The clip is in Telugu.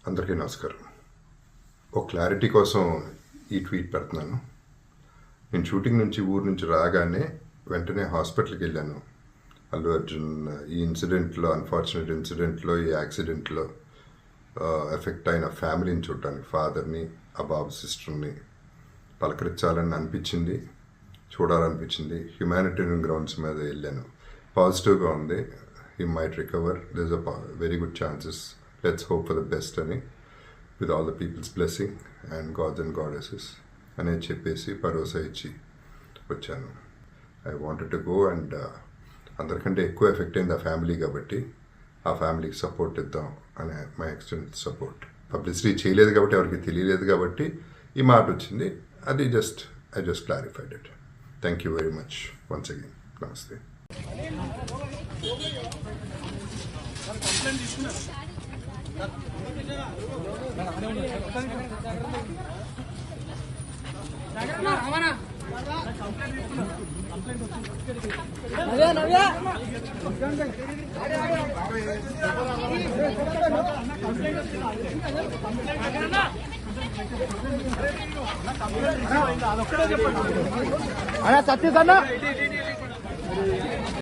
అందరికీ నమస్కారం. ఒక క్లారిటీ కోసం ఈ ట్వీట్ పెడుతున్నాను. నేను షూటింగ్ నుంచి ఊరు నుంచి రాగానే వెంటనే హాస్పిటల్కి వెళ్ళాను. అల్లు అర్జున్ ఈ ఇన్సిడెంట్లో, అన్ఫార్చునేట్ ఇన్సిడెంట్లో, ఈ యాక్సిడెంట్లో ఎఫెక్ట్ అయిన ఫ్యామిలీని చూడటానికి, ఫాదర్ని, ఆ బాబు సిస్టర్ని పలకరించాలని అనిపించింది, చూడాలనిపించింది. హ్యుమానిటేరియన్ గ్రౌండ్స్ మీద వెళ్ళాను. పాజిటివ్గా ఉంది. He might recover, there is a very good chances, let's hope for the best అని, with all the peoples blessing and gods and goddesses అనేది చెప్పేసి భరోసా ఇచ్చి వచ్చాను. I wanted to go and అందరికంటే ఎక్కువ ఎఫెక్ట్ అయింది ఆ ఫ్యామిలీ కాబట్టి ఆ ఫ్యామిలీకి సపోర్ట్ ఇద్దాం అనే మై ఎక్స్టెంట్ సపోర్ట్. పబ్లిసిటీ చేయలేదు కాబట్టి, ఎవరికి తెలియలేదు కాబట్టి ఈ మాట వచ్చింది. అది I just clarified it. Thank you very much once again. నమస్తే. సత్యసన్న